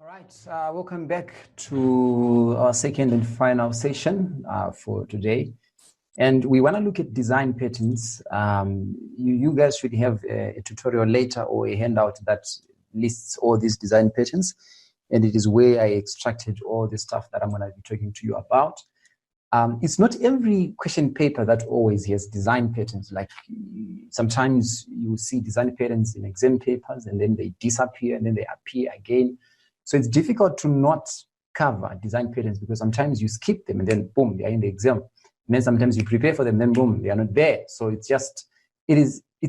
All right, welcome back to our second and final session for today. And we want to look at design patterns. You guys should have a tutorial later or a handout that lists all these design patterns. And it is where I extracted all the stuff that I'm going to be talking to you about. It's not every question paper that always has design patterns. Like sometimes you see design patterns in exam papers and then they disappear and then they appear again. So it's difficult to not cover design patterns because sometimes you skip them and then boom, they're in the exam. And then sometimes you prepare for them, then boom, they are not there. So it's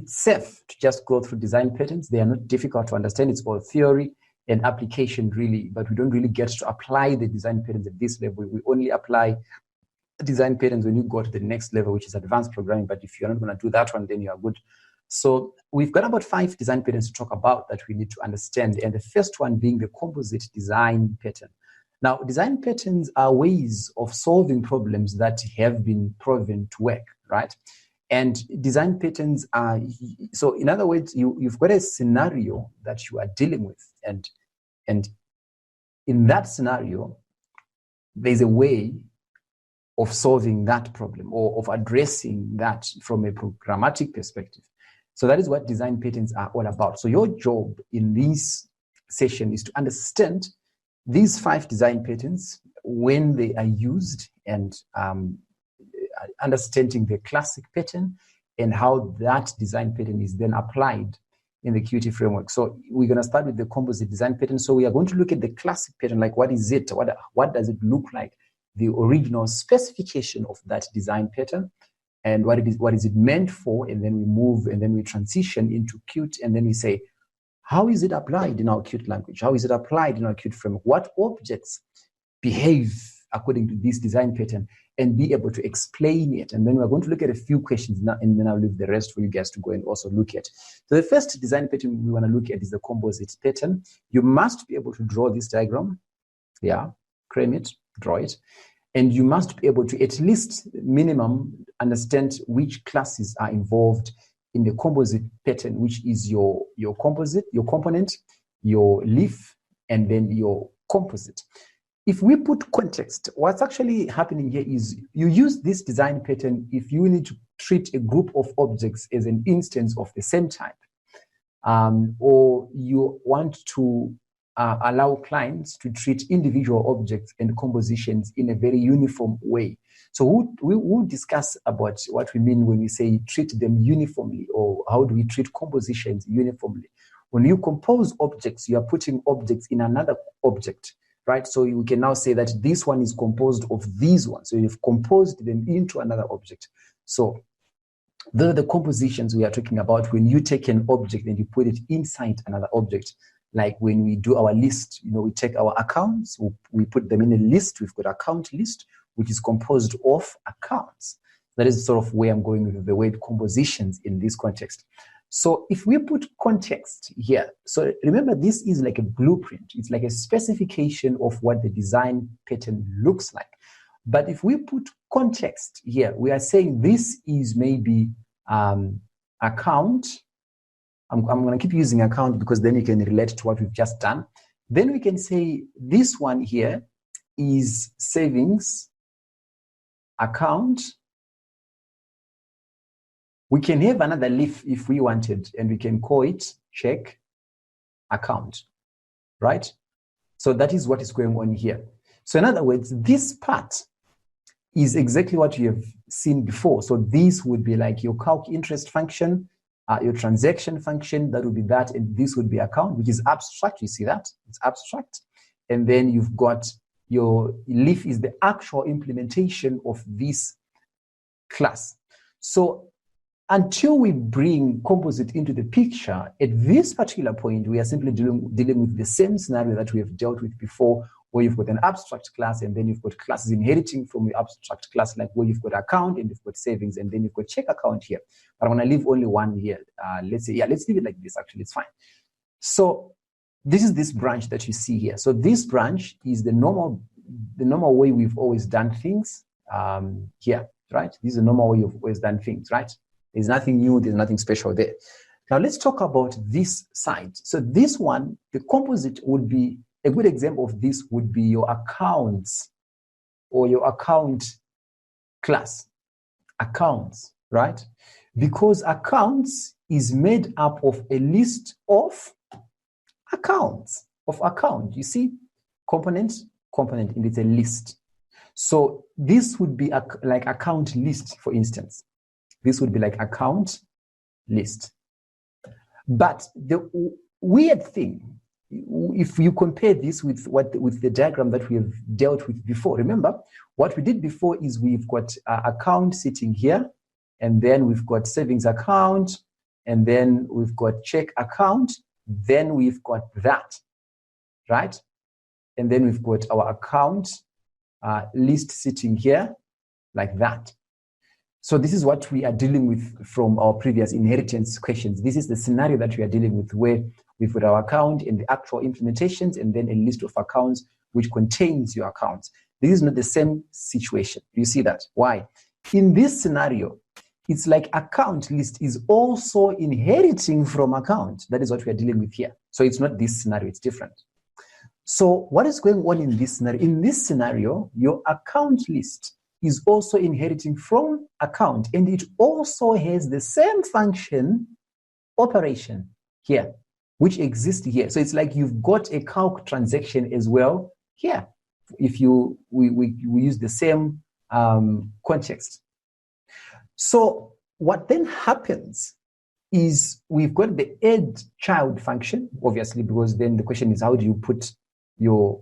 safe to just go through design patterns. They are not difficult to understand. It's all theory and application really, but we don't really get to apply the design patterns at this level. We only apply design patterns when you go to the next level, which is advanced programming. But if you're not going to do that one, then you are good. So we've got about 5 design patterns to talk about that we need to understand. And the first one being the composite design pattern. Now, design patterns are ways of solving problems that have been proven to work, right? And design patterns are, so in other words, you've got a scenario that you are dealing with. And in that scenario, there's a way of solving that problem or of addressing that from a programmatic perspective. So that is what design patterns are all about. So your job in this session is to understand these 5 design patterns, when they are used, and understanding the classic pattern and how that design pattern is then applied in the QT framework. So we're going to start with the composite design pattern. So we are going to look at the classic pattern, like what is it? What does it look like? The original specification of that design pattern and what is it meant for, and then we move and then we transition into Qt, and then we say, how is it applied in our Qt language? How is it applied in our Qt framework? What objects behave according to this design pattern, and be able to explain it. And then we're going to look at a few questions now, and then I'll leave the rest for you guys to go and also look at. So the first design pattern we want to look at is the composite pattern. You must be able to draw this diagram. Yeah, frame it, draw it. And you must be able to at least minimum understand which classes are involved in the composite pattern, which is your composite, your component, your leaf, and then your composite. If we put context, what's actually happening here is you use this design pattern if you need to treat a group of objects as an instance of the same type, or you want to allow clients to treat individual objects and compositions in a very uniform way. So we'll discuss about what we mean when we say treat them uniformly, or how do we treat compositions uniformly. When you compose objects, you are putting objects in another object, right? So you can now say that this one is composed of these ones. So you've composed them into another object. So the compositions we are talking about when you take an object and you put it inside another object. Like when we do our list, we take our accounts, we put them in a list. We've got account list, which is composed of accounts. That is sort of where I'm going with the word compositions in this context. So if we put context here, so remember this is like a blueprint. It's like a specification of what the design pattern looks like. But if we put context here, we are saying this is maybe account. I'm going to keep using account because then you can relate to what we've just done. Then we can say this one here is savings account. We can have another leaf if we wanted, and we can call it check account, right? So that is what is going on here. So in other words, this part is exactly what you have seen before. So this would be like your calc interest function, your transaction function, that would be that, and this would be account, which is abstract. You see that? It's abstract. And then you've got your leaf is the actual implementation of this class. So until we bring composite into the picture, at this particular point, we are simply dealing with the same scenario that we have dealt with before, where you've got an abstract class, and then you've got classes inheriting from your abstract class, like where you've got account and you've got savings, and then you've got check account here. But I'm going to leave only one here. Let's leave it like this. Actually, it's fine. So this is this branch that you see here. So this branch is the normal way we've always done things here, right? This is the normal way you've always done things, right? There's nothing new. There's nothing special there. Now let's talk about this side. So this one, the composite would be a good example of this would be your accounts or your account class. Accounts, right? Because accounts is made up of a list of accounts, You see, component, and it's a list. So this would be like account list, for instance. This would be like account list. But the weird thing, if you compare this with the diagram that we have dealt with before, remember what we did before is we've got account sitting here, and then we've got savings account, and then we've got check account, then we've got that, right? And then we've got our account list sitting here like that. So this is what we are dealing with from our previous inheritance questions. This is the scenario that we are dealing with, where we've got our account and the actual implementations, and then a list of accounts which contains your accounts. This is not the same situation. You see that? Why? In this scenario, it's like account list is also inheriting from account. That is what we are dealing with here. So it's not this scenario, it's different. So what is going on in this scenario? In this scenario, your account list is also inheriting from account, and it also has the same function operation here, which exists here. So it's like you've got a calc transaction as well here, if we use the same context. So what then happens is we've got the add child function, obviously, because then the question is, how do you put your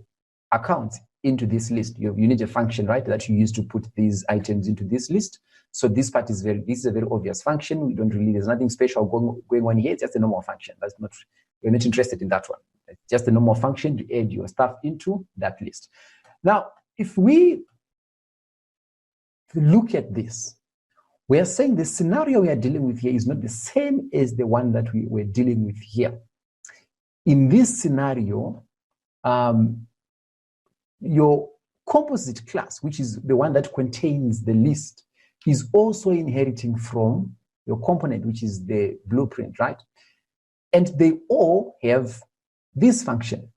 accounts into this list? You need a function, right, that you use to put these items into this list. So this part is this is a very obvious function. There's nothing special going on here. It's just a normal function. We're not interested in that one. It's just a normal function to add your stuff into that list. Now, if we look at this, we are saying the scenario we are dealing with here is not the same as the one that we were dealing with here. In this scenario, your composite class, which is the one that contains the list, is also inheriting from your component, which is the blueprint, right? And they all have this function.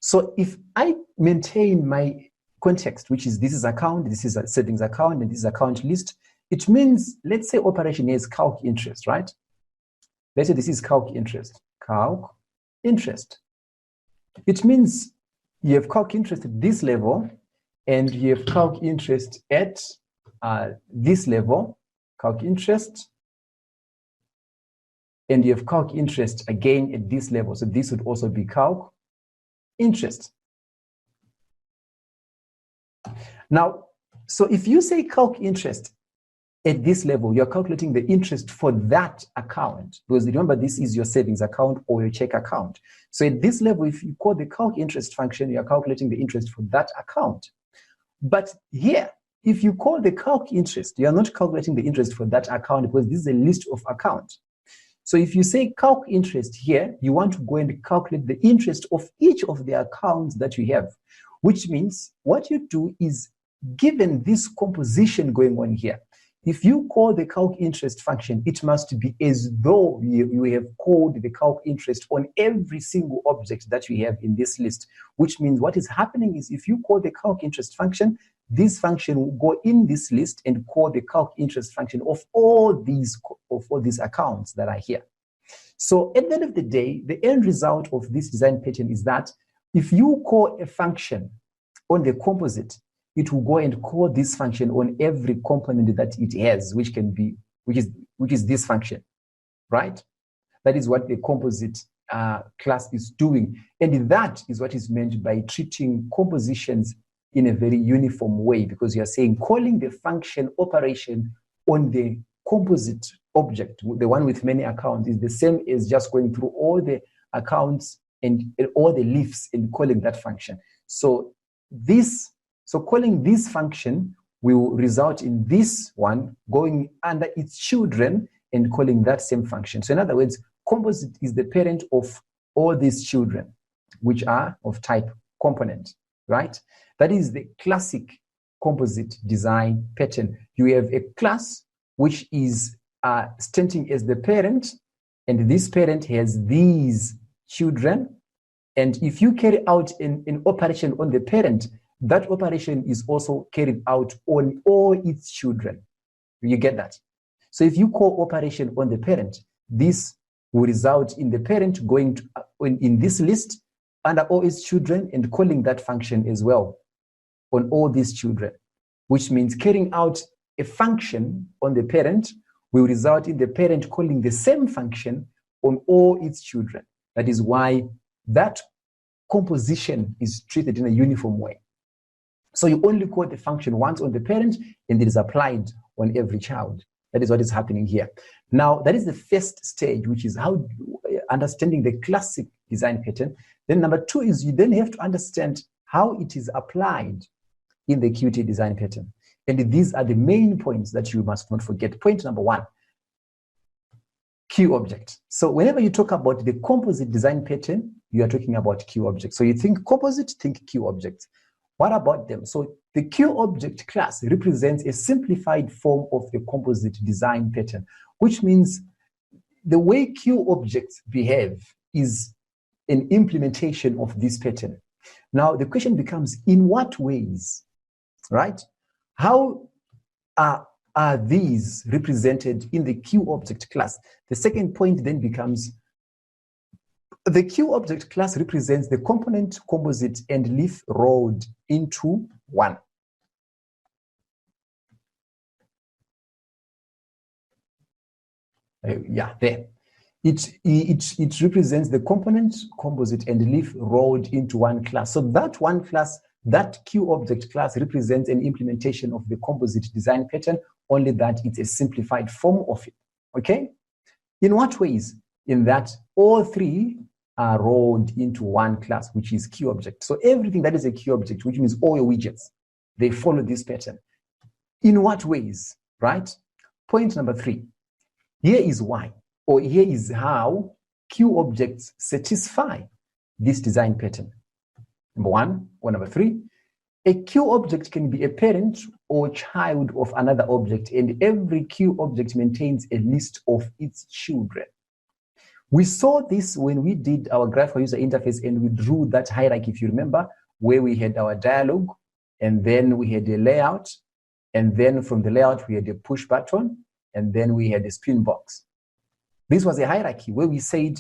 So if I maintain my context, which is this is account, this is a savings account, and this is account list, it means, let's say operation is calc interest, right? Let's say this is calc interest. It means you have calc interest at this level, and you have calc interest at this level, calc interest, and you have calc interest again at this level. So this would also be calc interest. Now, so if you say calc interest at this level, you're calculating the interest for that account, because remember, this is your savings account or your check account. So at this level, if you call the calc interest function, you're calculating the interest for that account. But here, if you call the calc interest, you're not calculating the interest for that account, because this is a list of accounts. So if you say calc interest here, you want to go and calculate the interest of each of the accounts that you have, which means what you do is, given this composition going on here, if you call the calc interest function, it must be as though you have called the calc interest on every single object that you have in this list, which means what is happening is, if you call the calc interest function, this function will go in this list and call the calc interest function of all these accounts that are here. So at the end of the day, the end result of this design pattern is that if you call a function on the composite, it will go and call this function on every component that it has, which is this function, right? That is what the composite class is doing. And that is what is meant by treating compositions in a very uniform way, because you are saying calling the function operation on the composite object, the one with many accounts, is the same as just going through all the accounts and all the leaves and calling that function. So calling this function will result in this one going under its children and calling that same function. So in other words, composite is the parent of all these children, which are of type component, right? That is the classic composite design pattern. You have a class which is standing as the parent, and this parent has these children, And if you carry out an operation on the parent, that operation is also carried out on all its children. You get that? So if you call operation on the parent, this will result in the parent going to, in this list under all its children and calling that function as well on all these children, which means carrying out a function on the parent will result in the parent calling the same function on all its children. That is why that composition is treated in a uniform way. So you only call the function once on the parent and it is applied on every child. That is what is happening here. Now, that is the first stage, which is how understanding the classic design pattern. Then number two is you then have to understand how it is applied in the QT design pattern. And these are the main points that you must not forget. Point number one, Q object. So whenever you talk about the composite design pattern, you are talking about Q objects. So you think composite, think Q objects. What about them? So the Q object class represents a simplified form of the composite design pattern, which means the way Q objects behave is an implementation of this pattern. Now the question becomes, in what ways, right? How are these represented in the Q object class? The second point then becomes, the Q object class represents the component, composite, and leaf rolled into one. Yeah, there. It represents the component, composite, and leaf rolled into one class. So that one class, that Q object class represents an implementation of the composite design pattern, only that it's a simplified form of it, okay? In what ways? In that all three are rolled into one class, which is Q object. So everything that is a Q object, which means all your widgets, they follow this pattern. In what ways, right? Point number three, here is why, or here is how Q objects satisfy this design pattern. Number one, or number three, a Q object can be a parent or child of another object, and every Q object maintains a list of its children. We saw this when we did our graphical user interface and we drew that hierarchy, if you remember, where we had our dialogue, and then we had a layout, and then from the layout we had a push button, and then we had a spin box. This was a hierarchy where we said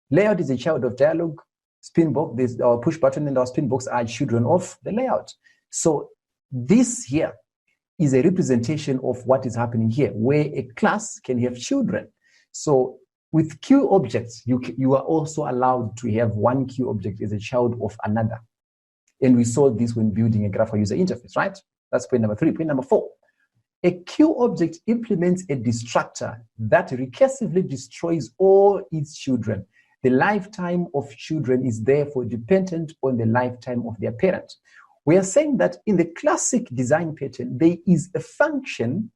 layout is a child of dialogue, spin box, this, our push button and our spin box are children of the layout. So this here is a representation of what is happening here, where a class can have children. So with Q objects, you are also allowed to have one Q object as a child of another. And we saw this when building a graphical user interface, right? That's point number three. Point number four, a Q object implements a destructor that recursively destroys all its children. The lifetime of children is therefore dependent on the lifetime of their parent. We are saying that in the classic design pattern, there is a function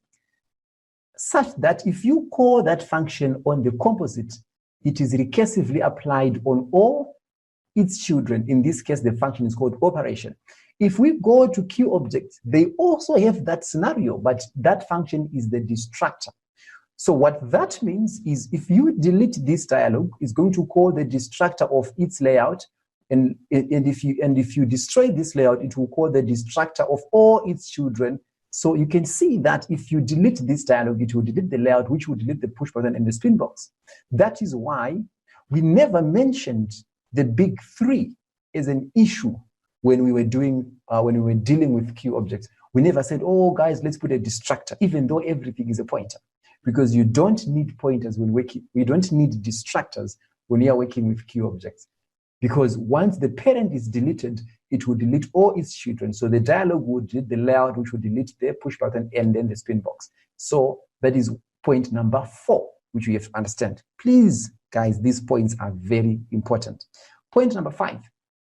such that if you call that function on the composite, it is recursively applied on all its children. In this case, the function is called operation. If we go to Q objects, they also have that scenario, but that function is the destructor. So what that means is if you delete this dialog, it's going to call the destructor of its layout. And if you destroy this layout, it will call the destructor of all its children. So you can see that if you delete this dialog, it will delete the layout, which will delete the push button and the spin box. That is why we never mentioned the big three as an issue when we were dealing with Q objects. We never said, oh guys, let's put a destructor, even though everything is a pointer. Because you don't need pointers when working, you don't need destructors when you are working with Q objects. Because once the parent is deleted, it will delete all its children. So the dialog will delete the layout, which will delete the push button and then the spin box. So that is point number four, which we have to understand. Please, guys, these points are very important. Point number five,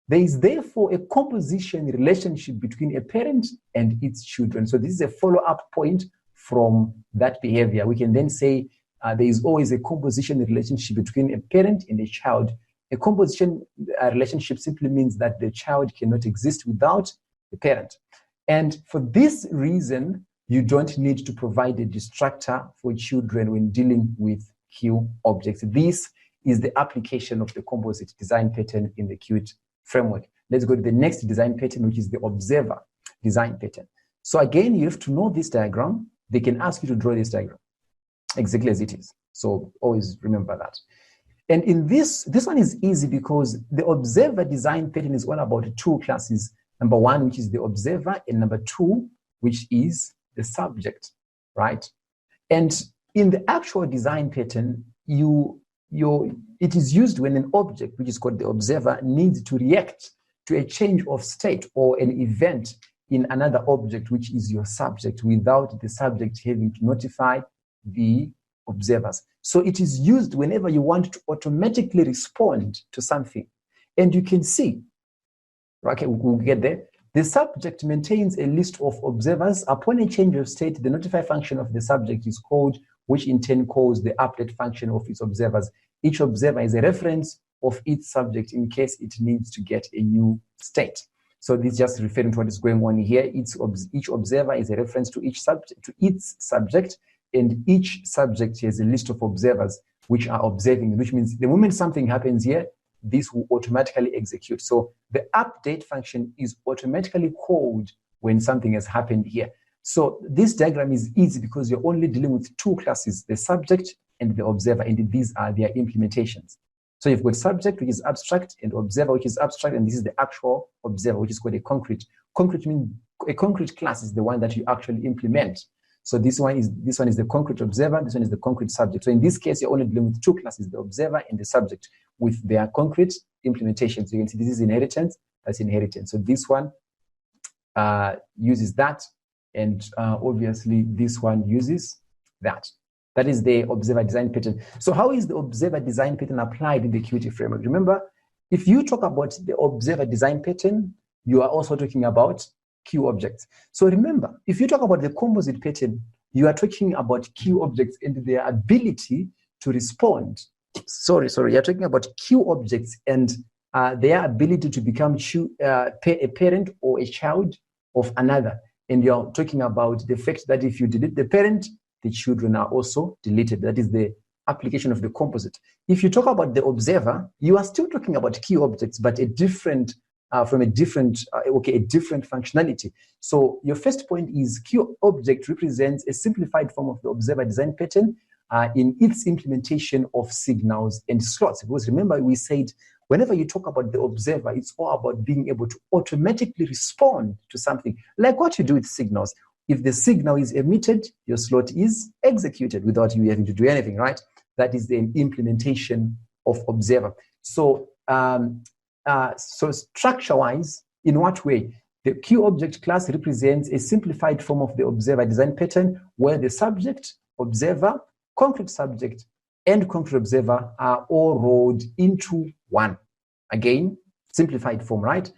there is therefore a composition relationship between a parent and its children. So this is a follow-up point from that behavior. We can then say there is always a composition relationship between a parent and a child. A composition relationship simply means that the child cannot exist without the parent. And for this reason, you don't need to provide a destructor for children when dealing with Q objects. This is the application of the composite design pattern in the Qt framework. Let's go to the next design pattern, which is the observer design pattern. So again, you have to know this diagram. They can ask you to draw this diagram exactly as it is. So always remember that. And in this one is easy because the observer design pattern is all about two classes. Number one, which is the observer, and number two, which is the subject, right? And in the actual design pattern, it is used when an object, which is called the observer, needs to react to a change of state or an event in another object, which is your subject, without the subject having to notify the observers. So it is used whenever you want to automatically respond to something. And you can see, okay, we'll get there. The subject maintains a list of observers. Upon a change of state, the notify function of the subject is called, which in turn calls the update function of its observers. Each observer is a reference of its subject in case it needs to get a new state. So this is just referring to what is going on here. Each observer is a reference to its subject, and each subject has a list of observers which are observing, which means the moment something happens here, this will automatically execute. So the update function is automatically called when something has happened here. So this diagram is easy because you're only dealing with two classes, the subject and the observer, and these are their implementations. So you've got subject, which is abstract, and observer, which is abstract, and this is the actual observer, which is called a concrete. Concrete means a concrete class is the one that you actually implement. So this one is the concrete observer, this one is the concrete subject. So in this case, you're only dealing with two classes, the observer and the subject, with their concrete implementations. So you can see this is inheritance, that's inheritance. So this one uses that, and obviously this one uses that. That is the observer design pattern. So how is the observer design pattern applied in the Qt framework? Remember, if you talk about the observer design pattern, you are also talking about Q objects. So remember, if you talk about the composite pattern, you are talking about Q objects and their ability to respond. Sorry, you're talking about Q objects and their ability to become a parent or a child of another. And you're talking about the fact that if you delete the parent, the children are also deleted. That is the application of the composite. If you talk about the observer, you are still talking about Q objects, but a different functionality. So your first point is Q object represents a simplified form of the observer design pattern in its implementation of signals and slots. Because remember, we said whenever you talk about the observer, it's all about being able to automatically respond to something, like what you do with signals. If the signal is emitted, your slot is executed without you having to do anything, right? That is the implementation of observer. So, so structure-wise, in what way? The Q object class represents a simplified form of the observer design pattern where the subject, observer, concrete subject, and concrete observer are all rolled into one. Again, simplified form, right?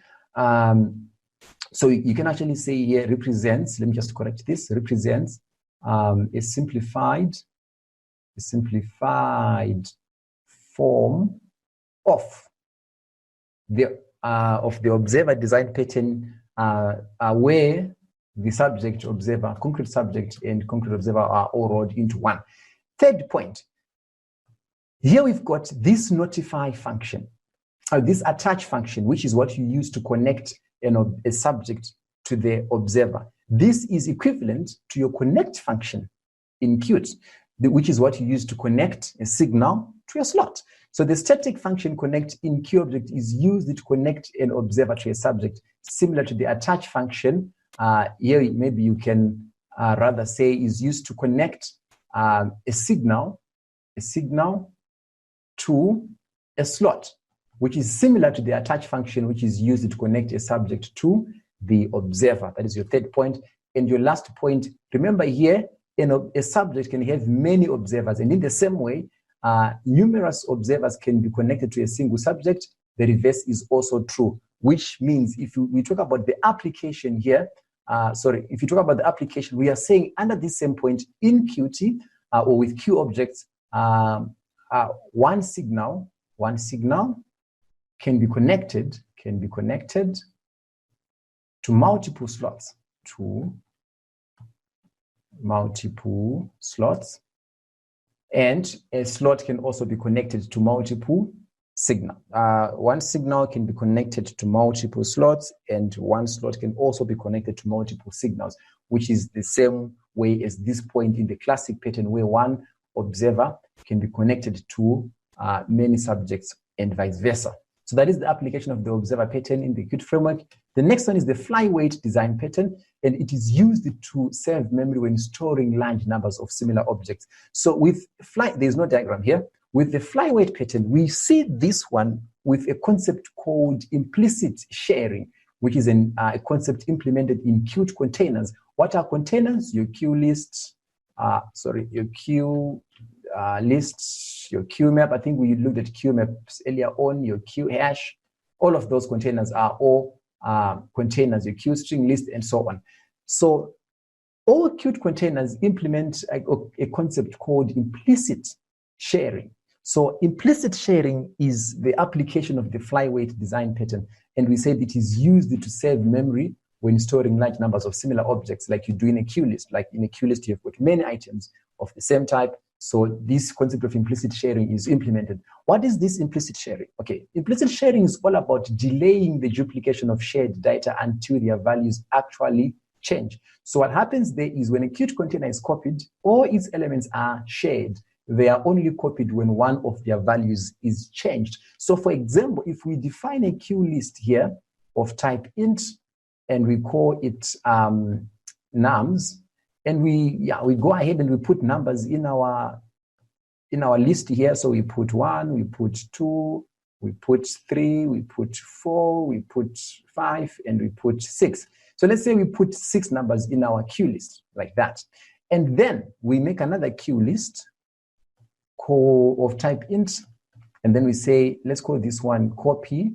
So you can actually say here represents, let me just correct this, represents a simplified form of the observer design pattern where the subject, observer, concrete subject, and concrete observer are all rolled into one. Third point, here we've got this notify function, this attach function, which is what you use to connect a subject to the observer. This is equivalent to your connect function in Qt, which is what you use to connect a signal to a slot. So the static function connect in Q object is used to connect an observer to a subject, similar to the attach function. Here, maybe you can rather say is used to connect a signal to a slot, which is similar to the attach function, which is used to connect a subject to the observer. That is your third point. And your last point, remember here, a subject can have many observers. And in the same way, numerous observers can be connected to a single subject. The reverse is also true, which means if we talk about the application here, if you talk about the application, we are saying under this same point in Qt or with Q objects, one signal can be connected to multiple slots, And a slot can also be connected to multiple signal. One signal can be connected to multiple slots, and one slot can also be connected to multiple signals, which is the same way as this point in the classic pattern where one observer can be connected to many subjects and vice versa. So that is the application of the observer pattern in the Qt framework. The next one is the flyweight design pattern, and it is used to save memory when storing large numbers of similar objects. So with there's no diagram here. With the flyweight pattern, we see this one with a concept called implicit sharing, which is a concept implemented in Qt containers. What are containers? Your queue list, your queue lists, your queue map. I think we looked at queue maps earlier on, your queue hash. All of those containers are all containers, your queue string list, and so on. So all Qt containers implement a concept called implicit sharing. So implicit sharing is the application of the flyweight design pattern, and we said it is used to save memory when storing large numbers of similar objects, like you do in a queue list. Like in a queue list, you have got many items of the same type. So this concept of implicit sharing is implemented. What is this implicit sharing? Okay, implicit sharing is all about delaying the duplication of shared data until their values actually change. So what happens there is when a Qt container is copied, all its elements are shared. They are only copied when one of their values is changed. So for example, if we define a queue list here of type int, and we call it nums, and we go ahead and we put numbers in our list here. So we put 1, we put 2, we put 3, we put 4, we put 5, and we put 6. So let's say we put 6 numbers in our queue list like that. And then we make another queue list of type int, and then we say, let's call this one copy,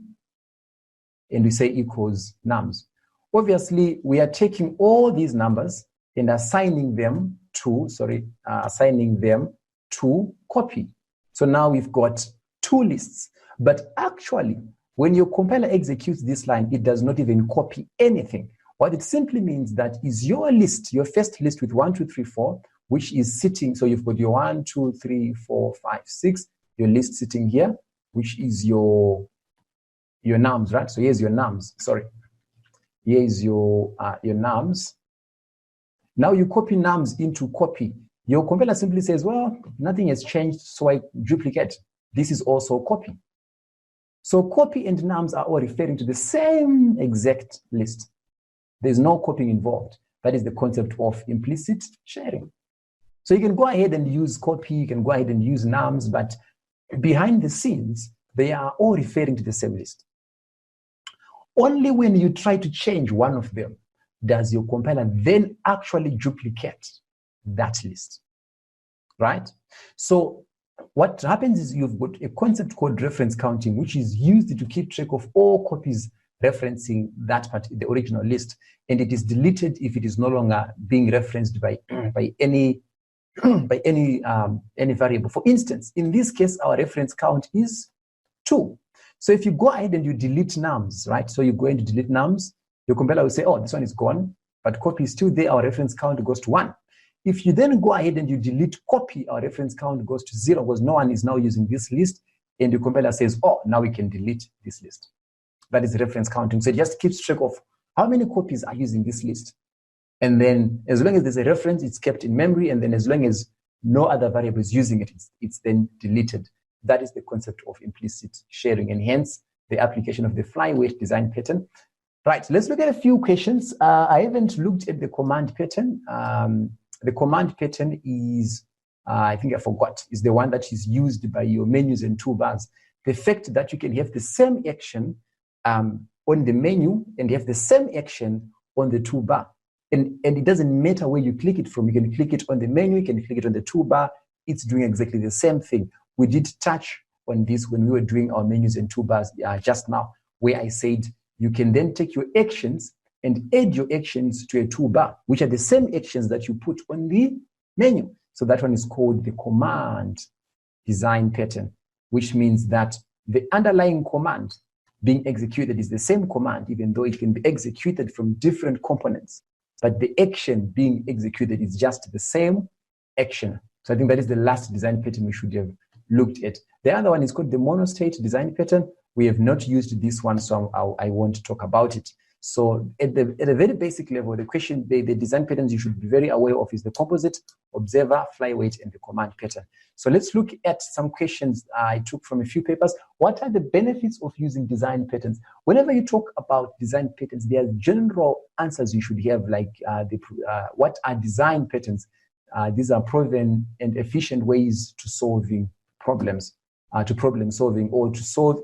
and we say equals nums. Obviously, we are taking all these numbers and assigning them to copy. So now we've got 2 lists. But actually, when your compiler executes this line, it does not even copy anything. What it simply means that is your list, your first list with 1, 2, 3, 4, which is sitting. So you've got your 1, 2, 3, 4, 5, 6, your list sitting here, which is your nums, right? So here's your nums. Sorry. Here is your nums. Now you copy nums into copy. Your compiler simply says, well, nothing has changed, so I duplicate. This is also copy. So copy and nums are all referring to the same exact list. There's no copying involved. That is the concept of implicit sharing. So you can go ahead and use copy, you can go ahead and use nums, but behind the scenes, they are all referring to the same list. Only when you try to change one of them does your compiler then actually duplicate that list, right? So what happens is you've got a concept called reference counting, which is used to keep track of all copies referencing that part, the original list, and it is deleted if it is no longer being referenced by any variable. For instance, in this case, our reference count is 2. So if you go ahead and you delete nums, right? So you go and delete nums, your compiler will say, oh, this one is gone, but copy is still there, our reference count goes to 1. If you then go ahead and you delete copy, our reference count goes to 0 because no one is now using this list, and the compiler says, oh, now we can delete this list. That is reference counting. So it just keeps track of how many copies are using this list. And then as long as there's a reference, it's kept in memory, and then as long as no other variable is using it, it's then deleted. That is the concept of implicit sharing, and hence the application of the flyweight design pattern. Right, let's look at a few questions. I haven't looked at the command pattern. The command pattern is, I think I forgot, is the one that is used by your menus and toolbars. The fact that you can have the same action on the menu and have the same action on the toolbar. And it doesn't matter where you click it from. You can click it on the menu, you can click it on the toolbar. It's doing exactly the same thing. We did touch on this when we were doing our menus and toolbars just now, where I said you can then take your actions and add your actions to a toolbar, which are the same actions that you put on the menu. So that one is called the command design pattern, which means that the underlying command being executed is the same command, even though it can be executed from different components. But the action being executed is just the same action. So I think that is the last design pattern we should have looked at. The other one is called the monostate design pattern. We have not used this one, so I won't talk about it. So at a very basic level, the design patterns you should be very aware of is the composite, observer, flyweight, and the command pattern. So let's look at some questions I took from a few papers. What are the benefits of using design patterns? Whenever you talk about design patterns, there are general answers you should have, like what are design patterns? These are proven and efficient ways to solving problems, to problem solving, or to solve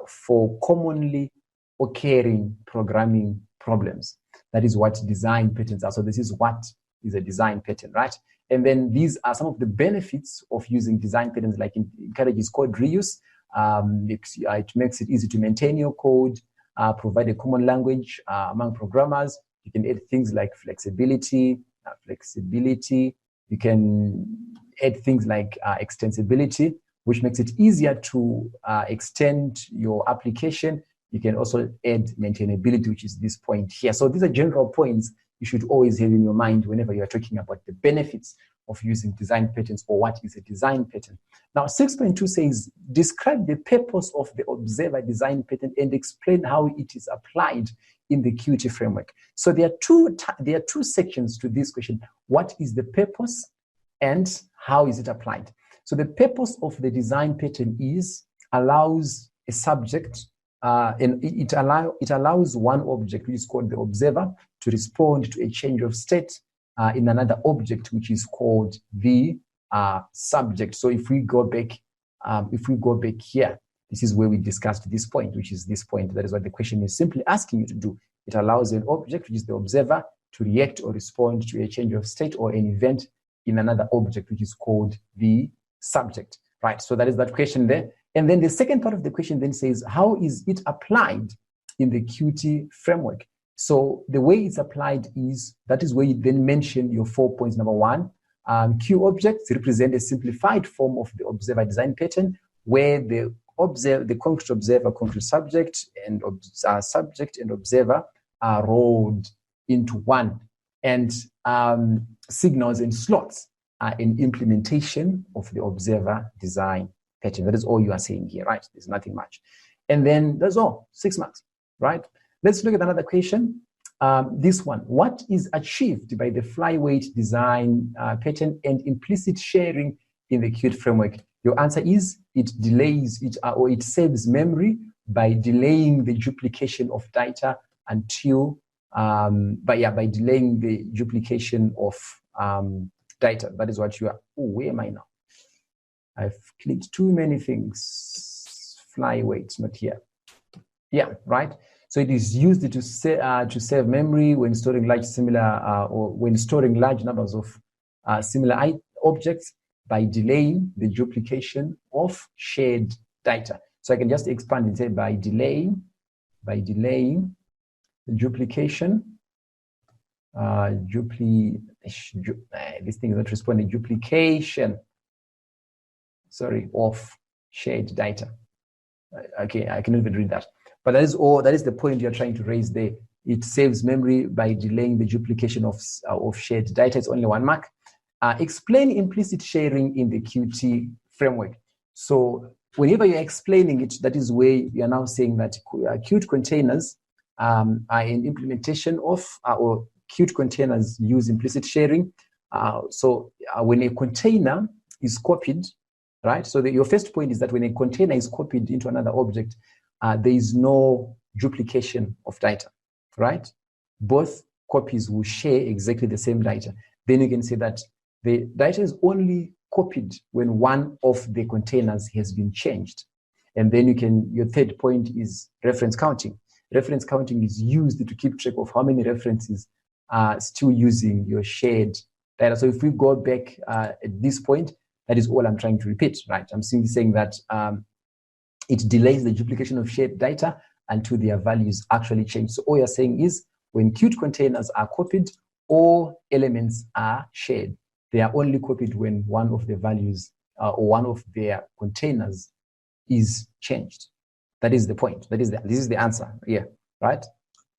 for commonly occurring programming problems. That is what design patterns are. So this is what is a design pattern, right? And then these are some of the benefits of using design patterns, like it encourages code reuse. It makes it easy to maintain your code, provide a common language among programmers. You can add things like flexibility. You can add things like extensibility, which makes it easier to extend your application. You can also add maintainability, which is this point here. So these are general points you should always have in your mind whenever you are talking about the benefits of using design patterns, or what is a design pattern. Now, 6.2 says, describe the purpose of the observer design pattern and explain how it is applied in the QT framework. So there are two sections to this question. What is the purpose and how is it applied? So the purpose of the design pattern is allows a subject, and it allows one object, which is called the observer, to respond to a change of state in another object, which is called the subject. So if we go back here, this is where we discussed this point, which is this point. That is what the question is simply asking you to do. It allows an object, which is the observer, to react or respond to a change of state or an event in another object, which is called the subject, right? So that is that question there. And then the second part of the question then says, how is it applied in the QT framework? So the way it's applied is, that is where you then mention your 4 points. Number one, Q objects represent a simplified form of the observer design pattern, where the concrete observer, concrete subject, and subject and observer are rolled into one. And signals and slots are an implementation of the observer design pattern. That is all you are saying here, right? There's nothing much. And then that's all, 6 marks, right? Let's look at another question. This one, what is achieved by the flyweight design pattern and implicit sharing in the QT framework? Your answer is, it delays it, or it saves memory by delaying the duplication of data until, by delaying the duplication of data. That is what you are. Oh, where am I now? I've clicked too many things. Flyweight, not here. Yeah, right. So it is used to save memory when storing large numbers of similar objects by delaying the duplication of shared data. So I can just expand and say by delaying the duplication, this thing is not responding, duplication, of shared data. Okay, I cannot even read that. But that is all. That is the point you're trying to raise there. It saves memory by delaying the duplication of shared data. It's only 1 mark. Explain implicit sharing in the QT framework. So whenever you're explaining it, that is where you're now saying that Qt containers are an implementation of, or Qt containers use implicit sharing. When a container is copied, right? So your first point is that when a container is copied into another object, there is no duplication of data, right? Both copies will share exactly the same data. Then you can say that the data is only copied when one of the containers has been changed. And then your third point is reference counting. Reference counting is used to keep track of how many references are still using your shared data. So if we go back at this point, that is all I'm trying to repeat, right? I'm simply saying that it delays the duplication of shared data until their values actually change. So all you're saying is, when Qt containers are copied, all elements are shared. They are only copied when one of the values or one of their containers is changed. That is the point. This is the answer here, right?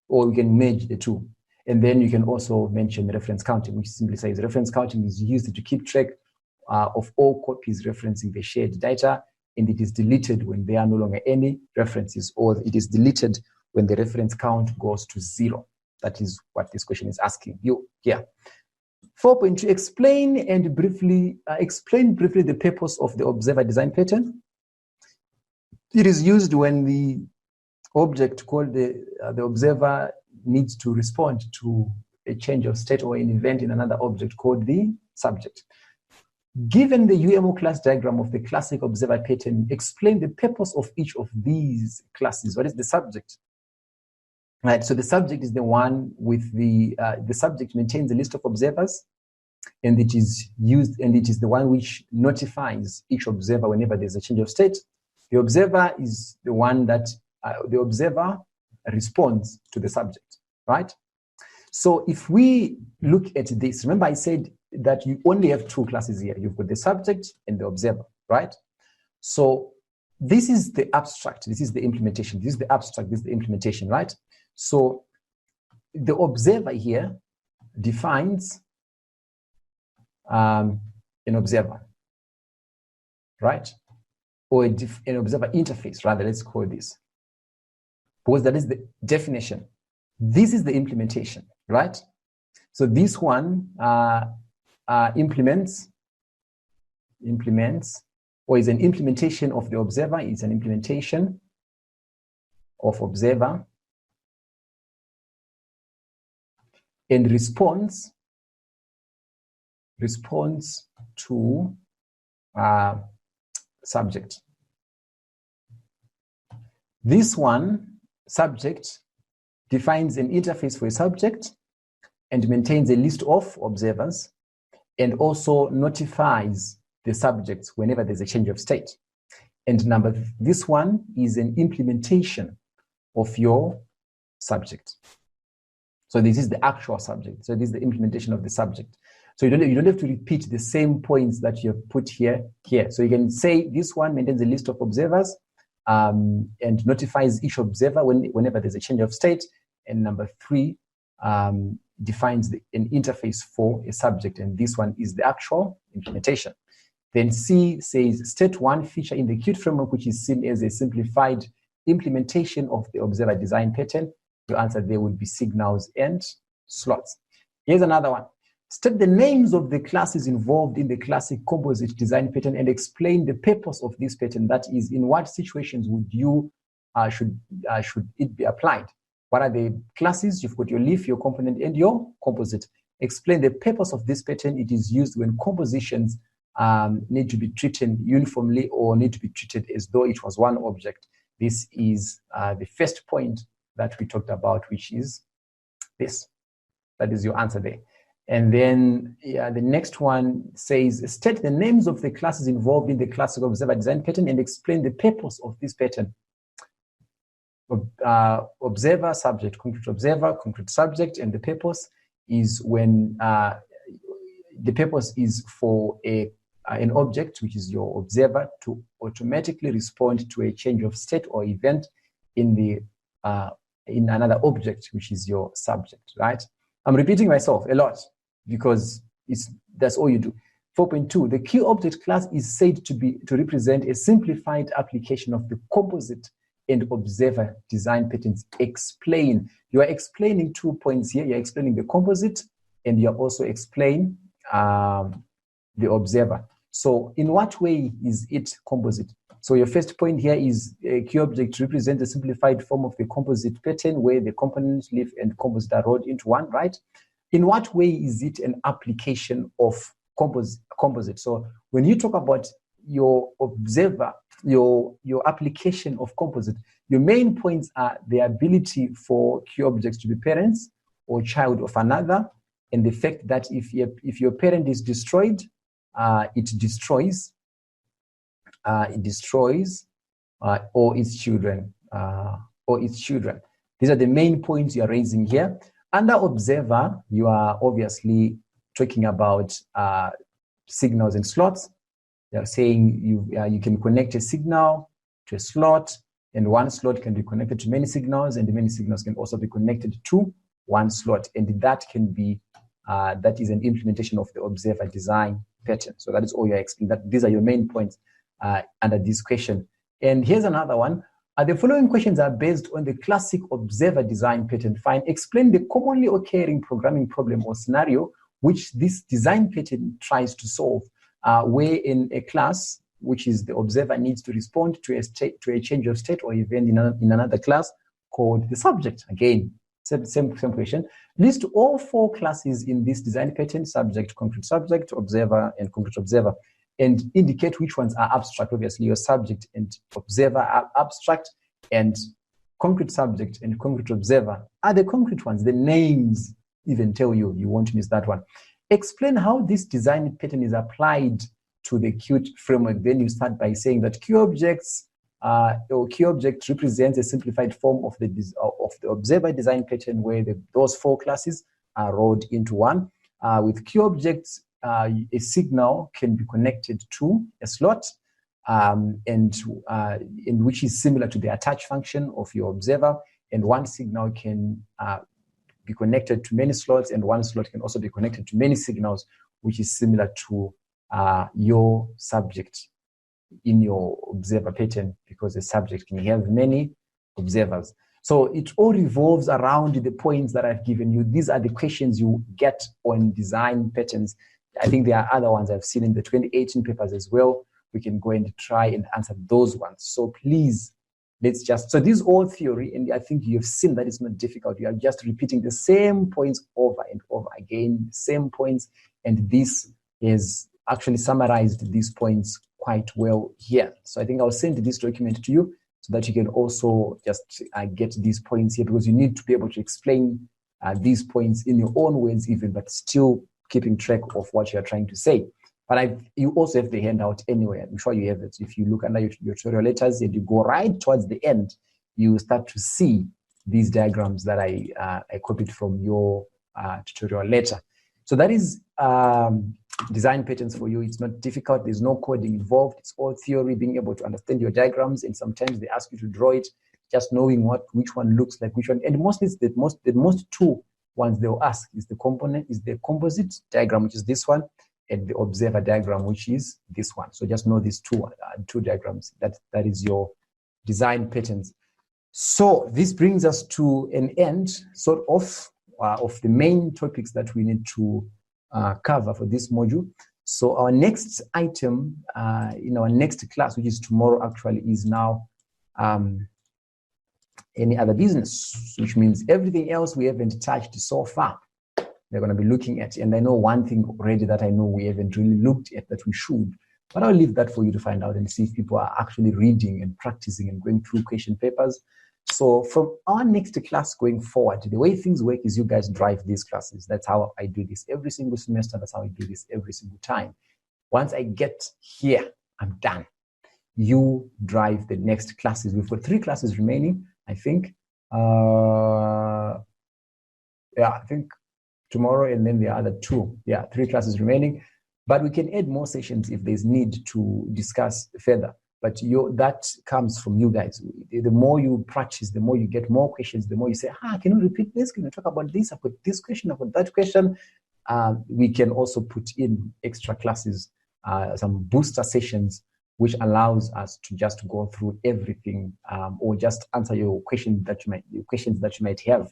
Or we can merge the two. And then you can also mention reference counting, which simply says reference counting is used to keep track of all copies referencing the shared data, and it is deleted when there are no longer any references, or it is deleted when the reference count goes to 0. That is what this question is asking you here. 4.2, explain briefly the purpose of the observer design pattern. It is used when the object called the observer needs to respond to a change of state or an event in another object called the subject. Given the UMO class diagram of the classic observer pattern, explain the purpose of each of these classes. What is the subject? Right, so the subject is the one with the subject maintains a list of observers, and it is the one which notifies each observer whenever there's a change of state. The observer is the one that the observer responds to the subject, right? So if we look at this, remember I said that you only have two classes here. You've got the subject and the observer, right? So this is the abstract, this is the implementation, this is the abstract, this is the implementation, right? So the observer here defines an observer, right? Or an observer interface, rather, let's call this. Because that is the definition. This is the implementation, right? So this one implements, or is an implementation of the observer, is an implementation of observer, and responds to subject. This one, subject, defines an interface for a subject and maintains a list of observers, and also notifies the subjects whenever there's a change of state. And this one is an implementation of your subject. So this is the actual subject. So this is the implementation of the subject. So you don't have to repeat the same points that you have put here. So you can say this one maintains a list of observers and notifies each observer whenever there's a change of state. And number 3 defines an interface for a subject. And this one is the actual implementation. Then C says state 1 feature in the Qt framework, which is seen as a simplified implementation of the observer design pattern. Your answer there would be signals and slots. Here's another one. State the names of the classes involved in the classic composite design pattern and explain the purpose of this pattern. That is, in what situations would you should it be applied? What are the classes? You've got your leaf, your component, and your composite. Explain the purpose of this pattern. It is used when compositions need to be treated uniformly or need to be treated as though it was one object. This is the first point that we talked about, which is this. That is your answer there. And then the next one says, state the names of the classes involved in the classic observer design pattern and explain the purpose of this pattern. Observer, subject, concrete subject, and the purpose is when the purpose is for an object, which is your observer, to automatically respond to a change of state or event in another object, which is your subject, right? I'm repeating myself a lot because that's all you do. 4.2, the key object class is said to represent a simplified application of the composite and observer design patterns. Explain. You are explaining 2 points here. You're explaining the composite and you're also explaining the observer. So in what way is it composite? So your first point here is a key object represents a simplified form of the composite pattern where the components, leaf, and composite are rolled into one, right? In what way is it an application of composite? So when you talk about your observer, your application of composite, your main points are the ability for key objects to be parents or child of another, and the fact that if your parent is destroyed, it destroys or its children. These are the main points you are raising here. Under observer, you are obviously talking about signals and slots. They are saying you can connect a signal to a slot, and one slot can be connected to many signals, and the many signals can also be connected to one slot. And that can be, that is an implementation of the observer design pattern. So that is all you're explaining. That these are your main points under this question. And here's another one. The following questions are based on the classic observer design pattern. Fine. Explain the commonly occurring programming problem or scenario which this design pattern tries to solve, where in a class, which is the observer needs to respond to a change of state or event in another class called the subject. Again, same question. List all 4 classes in this design pattern: subject, concrete subject, observer, and concrete observer, and indicate which ones are abstract. Obviously, your subject and observer are abstract, and concrete subject and concrete observer are the concrete ones. The names even tell you, you won't miss that one. Explain how this design pattern is applied to the Qt framework. Then you start by saying that QObjects or QObject represents a simplified form of the observer design pattern where those 4 classes are rolled into one. With QObjects, a signal can be connected to a slot, and which is similar to the attach function of your observer. And one signal can be connected to many slots, and one slot can also be connected to many signals, which is similar to your subject in your observer pattern, because a subject can have many observers. So it all revolves around the points that I've given you. These are the questions you get on design patterns. I think there are other ones I've seen in the 2018 papers as well. We can go and try and answer those ones. So please, so this is all theory, and I think you've seen that it's not difficult. You are just repeating the same points over and over again, same points, and this is actually summarized these points quite well here. So I think I'll send this document to you so that you can also just get these points here, because you need to be able to explain these points in your own words even, but still keeping track of what you're trying to say. But you also have the handout anyway. I'm sure you have it. If you look under your tutorial letters and you go right towards the end, you start to see these diagrams that I copied from your tutorial letter. So that is design patterns for you. It's not difficult. There's no coding involved. It's all theory, being able to understand your diagrams, and sometimes they ask you to draw it, just knowing which one looks like which one. And mostly the most two ones they'll ask is the composite diagram, which is this one, and the observer diagram, which is this one. So just know these two diagrams. That is your design patterns. So this brings us to an end, sort of the main topics that we need to cover for this module. So our next item in our next class, which is tomorrow actually, is now any other business, which means everything else we haven't touched so far, they're going to be looking at. And I know one thing already that I know we haven't really looked at that we should, but I'll leave that for you to find out and see if people are actually reading and practicing and going through question papers. So from our next class going forward, the way things work is you guys drive these classes. That's how I do this every single semester. That's how I do this every single time. Once I get here, I'm done. You drive the next classes. We've got 3 classes remaining, I think. I think tomorrow and then the other 2. 3 classes remaining. But we can add more sessions if there's need to discuss further. But that comes from you guys. The more you practice, the more you get more questions, the more you say, can you repeat this? Can you talk about this? I've got this question, I've got that question. We can also put in extra classes, some booster sessions, which allows us to just go through everything, or just answer your questions that you might have.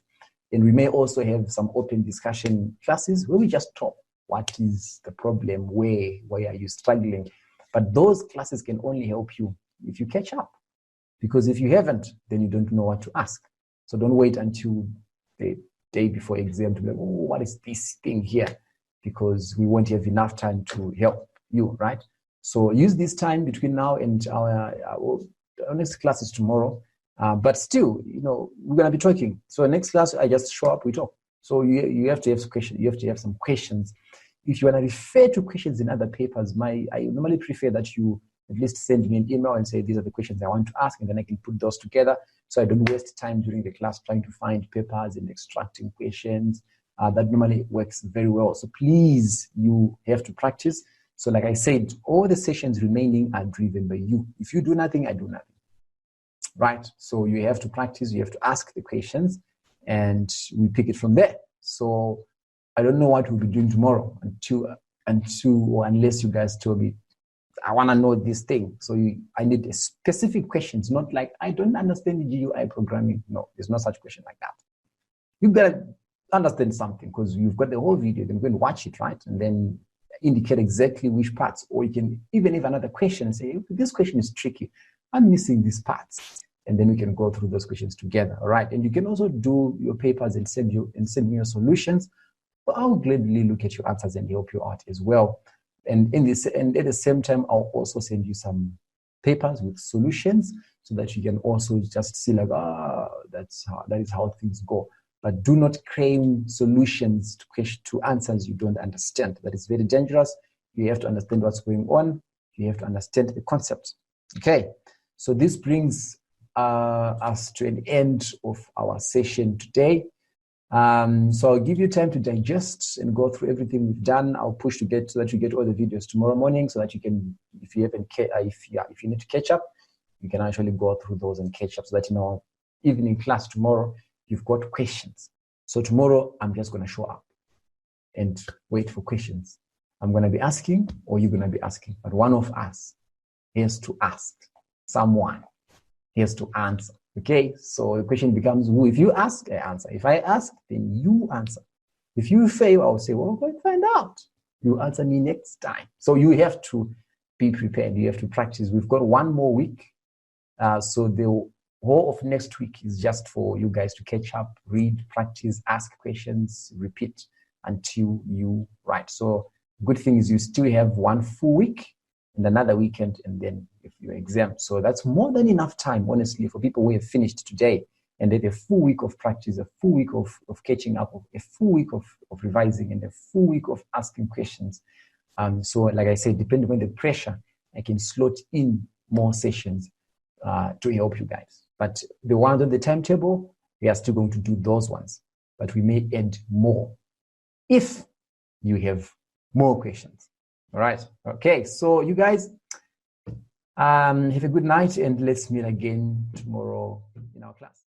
And we may also have some open discussion classes where we just talk. What is the problem? Where are you struggling? But those classes can only help you if you catch up. Because if you haven't, then you don't know what to ask. So don't wait until the day before exam to be like, what is this thing here? Because we won't have enough time to help you, right? So use this time between now and our next class is tomorrow. But still, we're going to be talking. So next class, I just show up, we talk. So you have to have some questions. You have to have some questions. If you want to refer to questions in other papers, I normally prefer that you at least send me an email and say, these are the questions I want to ask, and then I can put those together so I don't waste time during the class trying to find papers and extracting questions. That normally works very well. So please, you have to practice. So like I said, all the sessions remaining are driven by you. If you do nothing, I do nothing. Right? So you have to practice, you have to ask the questions, and we pick it from there. So I don't know what we'll be doing tomorrow unless you guys tell me, I want to know this thing. So I need a specific questions, not like, I don't understand GUI programming. No, there's no such question like that. You gotta understand something because you've got the whole video, then go and watch it, right? And then indicate exactly which parts, or you can even have another question and say, this question is tricky, I'm missing these parts. And then we can go through those questions together, all right? And you can also do your papers and send me your solutions. But I'll gladly look at your answers and help you out as well. And at the same time, I'll also send you some papers with solutions so that you can also just see like, that is how things go. But do not claim solutions to answers you don't understand. That is very dangerous. You have to understand what's going on. You have to understand the concept. Okay, so this brings us to an end of our session today. So I'll give you time to digest and go through everything we've done. I'll push so that you get all the videos tomorrow morning, so that you can, if you need to catch up, you can actually go through those and catch up, so that evening class tomorrow, you've got questions. So tomorrow, I'm just going to show up and wait for questions. I'm going to be asking, or you're going to be asking, but one of us has to ask. Someone has to answer. Okay, so the question becomes, who? If you ask, I answer. If I ask, then you answer. If you fail, I'll say, well, go and find out. You answer me next time. So you have to be prepared. You have to practice. We've got one more week. So the whole of next week is just for you guys to catch up, read, practice, ask questions, repeat until you write. So good thing is you still have one full week and another weekend, and then if your exam. So that's more than enough time, honestly, for people who have finished today and then a full week of practice, a full week of catching up, a full week of revising, and a full week of asking questions. So like I said, depending on the pressure, I can slot in more sessions to help you guys. But the ones on the timetable, we are still going to do those ones, but we may add more if you have more questions. All right. Okay. So you guys have a good night, and let's meet again tomorrow in our class.